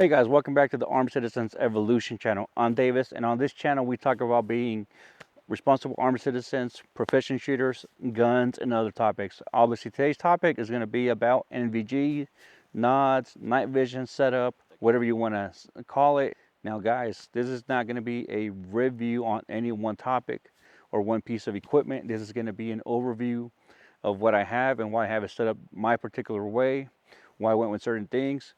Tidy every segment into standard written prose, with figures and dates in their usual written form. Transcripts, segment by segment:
Hey guys, welcome back to the Armed Citizens Evolution channel. I'm Davis, and on this channel we talk about being responsible armed citizens, proficient shooters, guns, and other topics. Obviously today's topic is going to be about NVG, nods, night vision setup, whatever you want to call it. Now guys, this is not going to be a review on any one topic or one piece of equipment. This is going to be an overview of what I have and why I have it set up my particular way, why I went with certain things.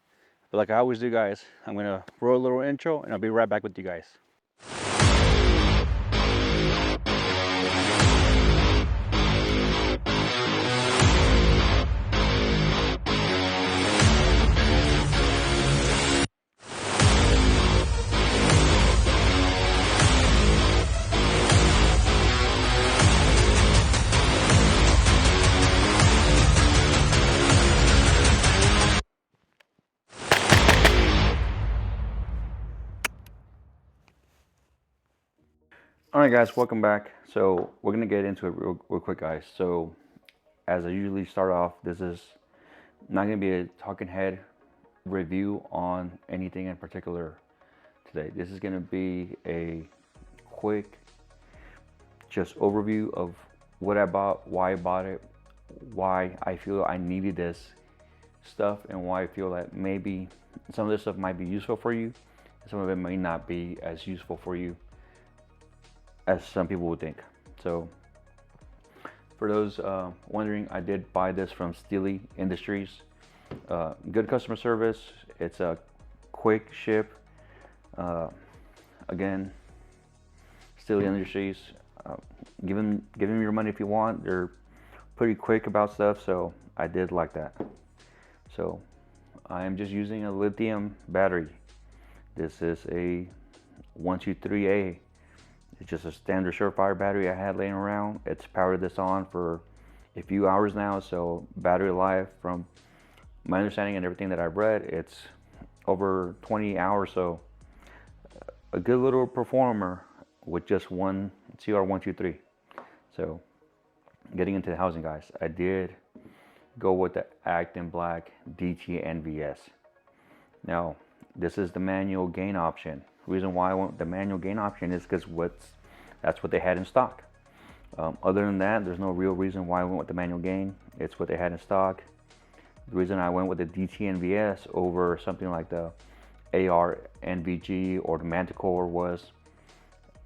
But like I always do, guys, I'm going to roll a little intro and I'll be right back with you guys. All right, guys, welcome back. So we're going to get into it real quick, guys. So as I usually start off, this is not going to be a talking head review on anything in particular today. This is going to be a quick just overview of what I bought, why I bought it, why I feel I needed this stuff, and why I feel that maybe some of this stuff might be useful for you. Some of it may not be as useful for you as some people would think. So for those wondering, I did buy this from Steely Industries. Good customer service. It's a quick ship. Again, Steely Industries, give them your money if you want. They're pretty quick about stuff, so I did like that. So I am just using a lithium battery. This is a 123A. It's just a standard Surefire battery I had laying around. It's powered this on for a few hours now, so battery life, from my understanding and everything that I've read, it's over 20 hours, so a good little performer with just one CR123. So getting into the housing, guys, I did go with the Black-DTNVS. Now, this is the manual gain option. Reason why I want the manual gain option is because that's what they had in stock. Other than that, there's no real reason why I went with the manual gain. It's what they had in stock. The reason I went with the DTNVS over something like the AR NVG or the Manticore was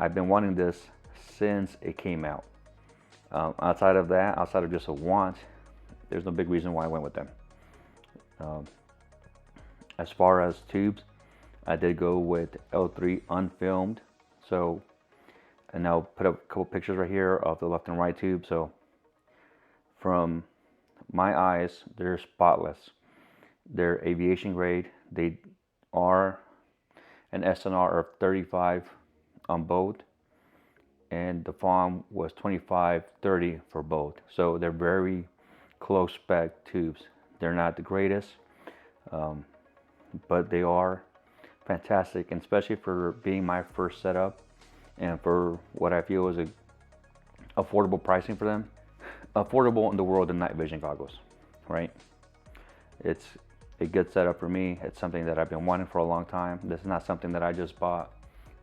I've been wanting this since it came out. Outside of that, outside of just a want, there's no big reason why I went with them. As far as tubes, I did go with L3 unfilmed. So, and I'll put up a couple pictures right here of the left and right tube. So from my eyes, they're spotless. They're aviation grade. They are an SNR of 35 on both, and the FOM was 25-30 for both. So they're very close spec tubes. They're not the greatest, but they are fantastic, and especially for being my first setup and for what I feel is a affordable pricing for them. Affordable in the world of night vision goggles, right? It's a good setup for me. It's something that I've been wanting for a long time. This is not something that I just bought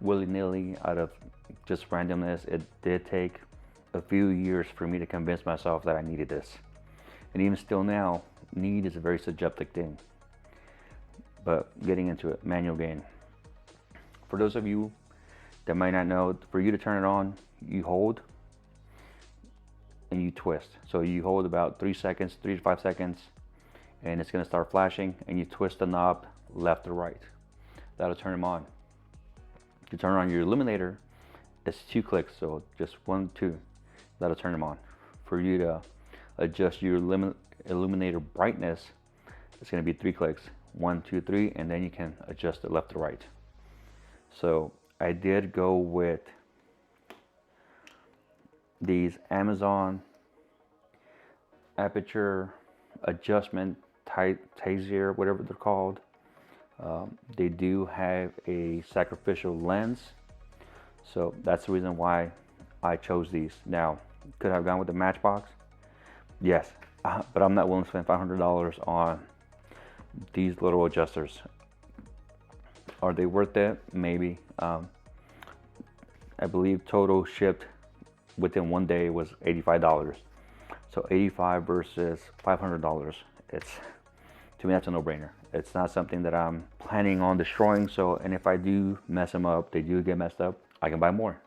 willy-nilly out of just randomness. It did take a few years for me to convince myself that I needed this. And even still now, need is a very subjective thing. But getting into it, manual gain. For those of you that might not know, for you to turn it on, you hold and you twist. So you hold about 3 seconds, 3 to 5 seconds, and it's gonna start flashing, and you twist the knob left to right. That'll turn them on. To turn on your illuminator, it's 2 clicks, so just 1, 2. That'll turn them on. For you to adjust your illuminator brightness, it's gonna be 3 clicks. 1, 2, 3, and then you can adjust it left to right. So I did go with these Amazon aperture adjustment Taser, whatever they're called. They do have a sacrificial lens, so that's the reason why I chose these. Now, could I have gone with the Matchbox? Yes, but I'm not willing to spend $500 on these little adjusters. Are they worth it? Maybe. I believe total shipped within 1 day was $85. So 85 versus $500. It's, to me, that's a no-brainer. It's not something that I'm planning on destroying. So, and if I do mess them up, they do get messed up, I can buy more.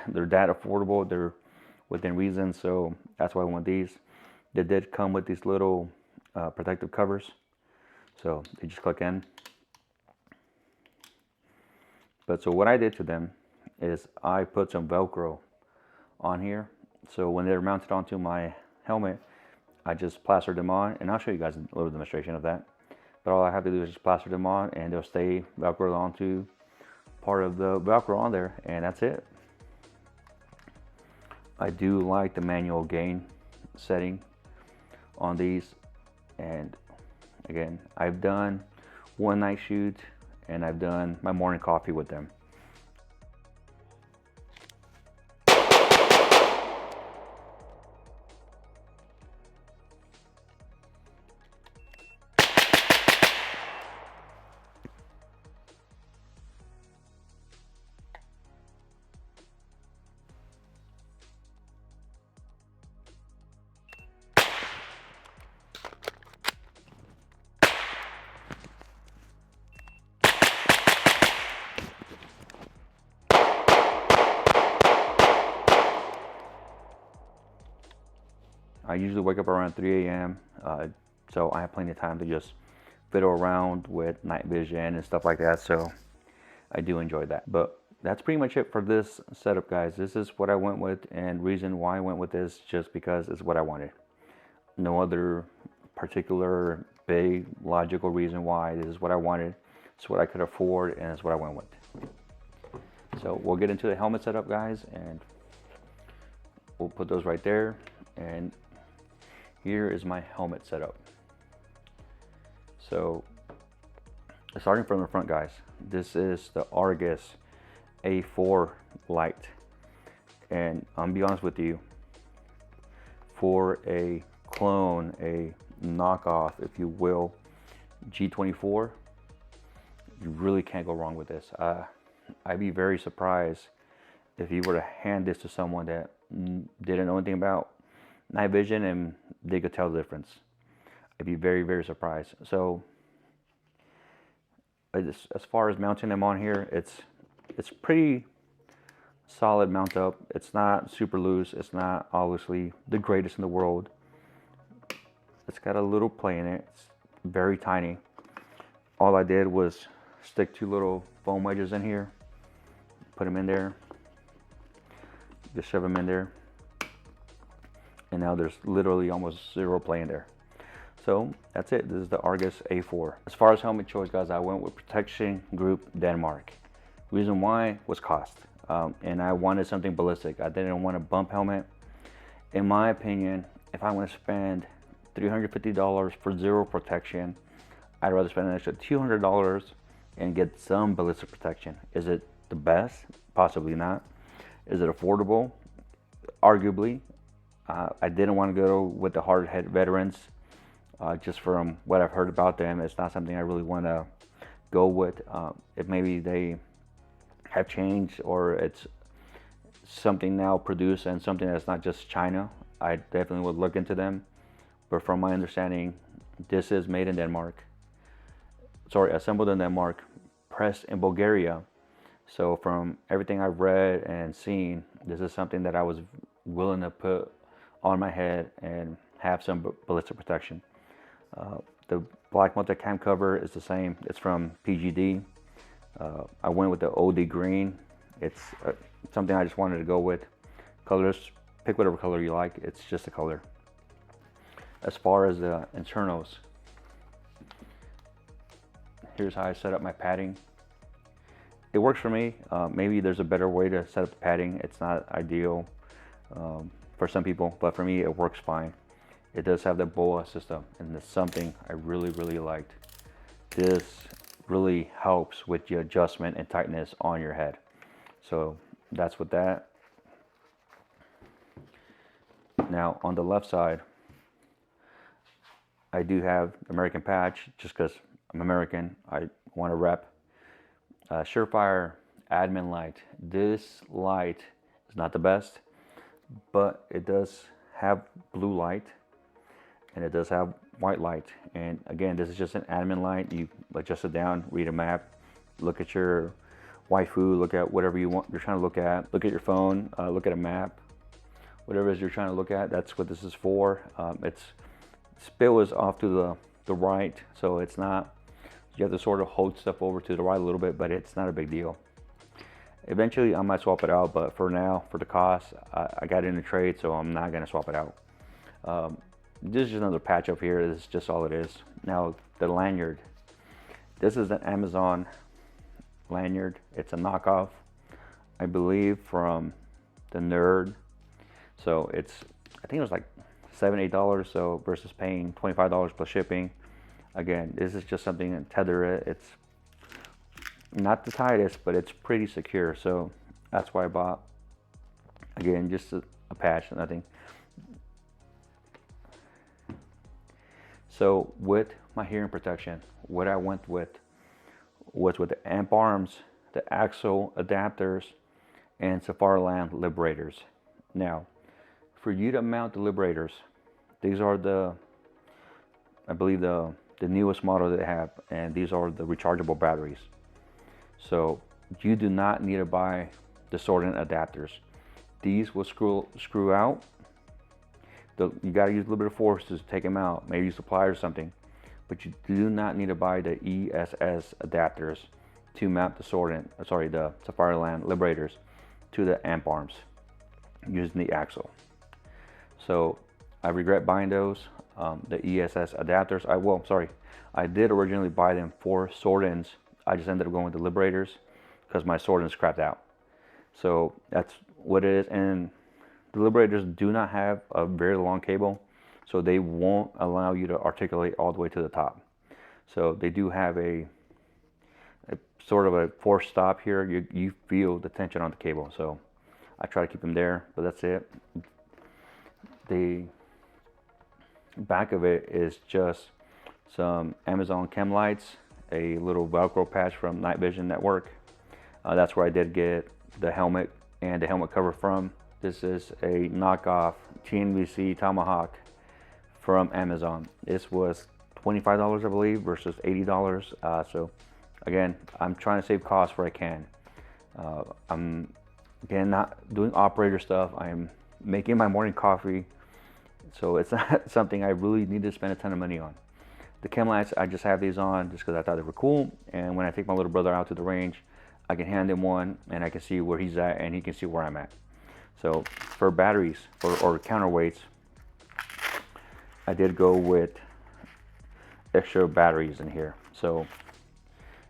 They're that affordable. They're within reason. So that's why I want these. They did come with these little protective covers. So they just click in. But so what I did to them is I put some Velcro on here. So when they're mounted onto my helmet, I just plastered them on, and I'll show you guys a little demonstration of that. But all I have to do is just plaster them on, and they'll stay Velcroed onto part of the Velcro on there, and that's it. I do like the manual gain setting on these, and again, I've done one night shoot, and I've done my morning coffee with them. I usually wake up around 3 a.m. So I have plenty of time to just fiddle around with night vision and stuff like that. So I do enjoy that. But that's pretty much it for this setup, guys. This is what I went with, and reason why I went with this just because it's what I wanted. No other particular big logical reason why. This is what I wanted. It's what I could afford, and it's what I went with. So we'll get into the helmet setup, guys, and we'll put those right there. And here is my helmet setup. So starting from the front, guys, this is the Argus A4 Lite, and I'm gonna be honest with you, for a clone, a knockoff, if you will, G24, you really can't go wrong with this. I'd be very surprised if you were to hand this to someone that didn't know anything about night vision and they could tell the difference. I'd be very, very surprised. So as far as mounting them on here, it's pretty solid mount up. It's not super loose. It's not obviously the greatest in the world. It's got a little play in it. It's very tiny. All I did was stick 2 little foam wedges in here, put them in there, just shove them in there, and now there's literally almost 0 play in there. So that's it. This is the Argus A4. As far as helmet choice, guys, I went with Protection Group Denmark. Reason why was cost, and I wanted something ballistic. I didn't want a bump helmet. In my opinion, if I want to spend $350 for 0 protection, I'd rather spend an extra $200 and get some ballistic protection. Is it the best? Possibly not. Is it affordable? Arguably. I didn't want to go with the hard-head veterans. Just from what I've heard about them, it's not something I really want to go with. If maybe they have changed, or it's something now produced and something that's not just China, I definitely would look into them. But from my understanding, this is made in Denmark. Sorry, assembled in Denmark, pressed in Bulgaria. So from everything I've read and seen, this is something that I was willing to put on my head and have some ballistic protection. The black multi-cam cover is the same. It's from PGD. I went with the OD green. It's something I just wanted to go with. Colors, pick whatever color you like. It's just a color. As far as the internals, here's how I set up my padding. It works for me. Maybe there's a better way to set up the padding. It's not ideal for some people, but for me it works fine. It does have the BOA system, and it's something I really, really liked. This really helps with the adjustment and tightness on your head. So that's with that. Now on the left side, I do have American patch just because I'm American. I want to rep. Surefire admin light. This light is not the best, but it does have blue light and it does have white light. And again, this is just an admin light. You adjust it down, read a map, look at your waifu, look at whatever you're trying to look at your phone, look at a map, whatever it is you're trying to look at. That's what this is for. Its spill is off to the right, so it's not, you have to sort of hold stuff over to the right a little bit, but it's not a big deal. Eventually I might swap it out, but for now, for the cost, I got it in a trade, so I'm not gonna swap it out. This is just another patch up here. This is just all it is. Now the lanyard, this is an Amazon lanyard. It's a knockoff, I believe, from the Nerd. So it's, I think it was like $7-8, so versus paying $25 plus shipping. Again, this is just something to tether it. It's not the tightest, but it's pretty secure, so that's why I bought. Again, just a patch, nothing. So with my hearing protection, what I went with was with the amp arms, the AXL adapters, and Safariland liberators. Now, for you to mount the liberators, these are the, I believe the newest model that they have, and these are the rechargeable batteries. So you do not need to buy the sorting adapters. These will screw out. You got to use a little bit of force to take them out, maybe use a plier or something, but you do not need to buy the ESS adapters to mount the the Safariland liberators to the amp arms using the AXL. So I regret buying those. The ESS adapters, I did originally buy them for sword-ins. I just ended up going with the liberators because my sword-ins crapped out. So that's what it is. And the liberators do not have a very long cable, so they won't allow you to articulate all the way to the top. So they do have a sort of a forced stop here. You feel the tension on the cable, so I try to keep them there, but that's it. The back of it is just some Amazon chem lights, a little Velcro patch from Night Vision Network. That's where I did get the helmet and the helmet cover from. This is a knockoff TNVC Tomahawk from Amazon. This was $25, I believe, versus $80. So again, I'm trying to save costs where I can. I'm again not doing operator stuff. I'm making my morning coffee, so it's not something I really need to spend a ton of money on. The chem lights, I just have these on just because I thought they were cool, and when I take my little brother out to the range, I can hand him one and I can see where he's at and he can see where I'm at. So for batteries or counterweights, I did go with extra batteries in here. So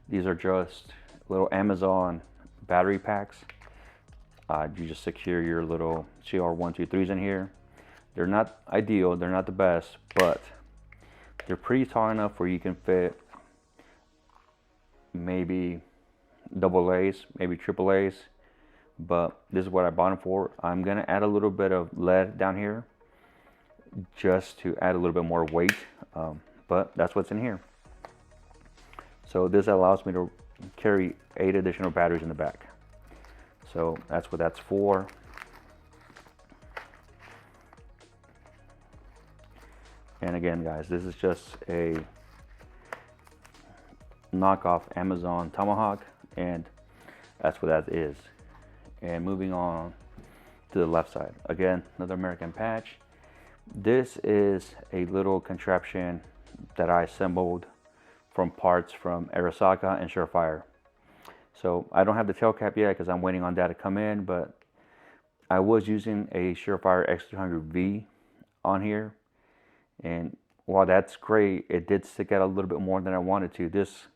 these are just little Amazon battery packs. You just secure your little CR123s in here. They're not ideal, they're not the best, but they're pretty tall enough where you can fit maybe double A's, maybe triple A's, but this is what I bought them for. I'm gonna add a little bit of lead down here just to add a little bit more weight, but that's what's in here. So this allows me to carry 8 additional batteries in the back. So that's what that's for. And again, guys, this is just a knockoff Amazon Tomahawk, and that's what that is. And moving on to the left side, again, another American patch. This is a little contraption that I assembled from parts from Arasaka and Surefire. So I don't have the tail cap yet because I'm waiting on that to come in, but I was using a Surefire X300V on here, and while that's great, it did stick out a little bit more than I wanted to. This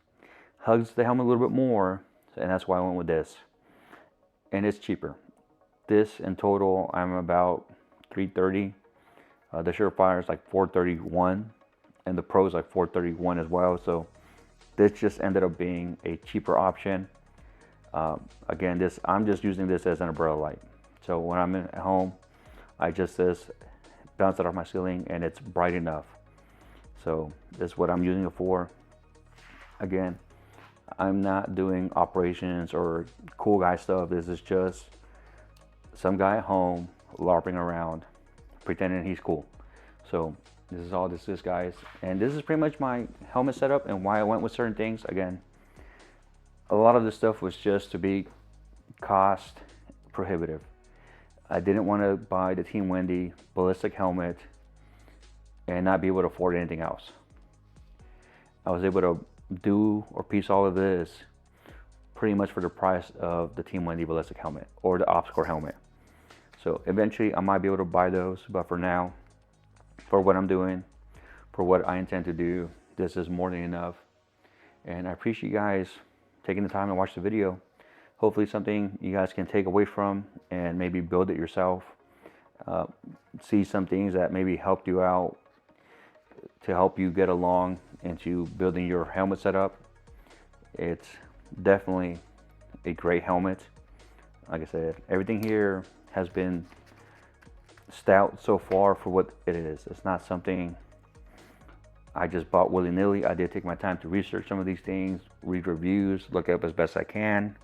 hugs the helmet a little bit more, and that's why I went with this. And it's cheaper. This in total, I'm about $330. The Surefire is like $431, and the Pro is like $431 as well. So this just ended up being a cheaper option. Again, I'm just using this as an umbrella light. So when I'm at home, I just bounce it off my ceiling, and it's bright enough. So this is what I'm using it for. Again, I'm not doing operations or cool guy stuff. This is just some guy at home LARPing around, pretending he's cool. So this is all this is, guys. And this is pretty much my helmet setup and why I went with certain things. Again, a lot of this stuff was just to be cost prohibitive. I didn't want to buy the Team Wendy ballistic helmet and not be able to afford anything else. I was able to do or piece all of this pretty much for the price of the Team Wendy ballistic helmet or the OpsCore helmet. So eventually I might be able to buy those, but for now, for what I'm doing, for what I intend to do, this is more than enough. And I appreciate you guys taking the time to watch the video. Hopefully something you guys can take away from and maybe build it yourself. See some things that maybe helped you out to help you get along into building your helmet setup. It's definitely a great helmet. Like I said, everything here has been stout so far for what it is. It's not something I just bought willy-nilly. I did take my time to research some of these things, read reviews, look up as best I can.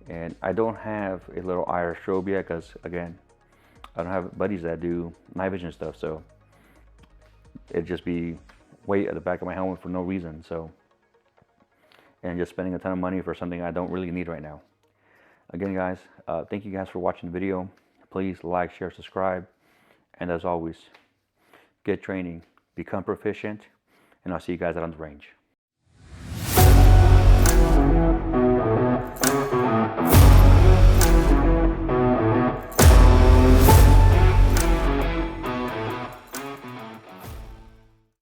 And I don't have a little IR strobe yet because, again, I don't have buddies that do night vision stuff, so it'd just be weight at the back of my helmet for no reason. So, and just spending a ton of money for something I don't really need right now. Again, guys, thank you guys for watching the video. Please like, share, subscribe, and as always, get training, become proficient, and I'll see you guys out on the range.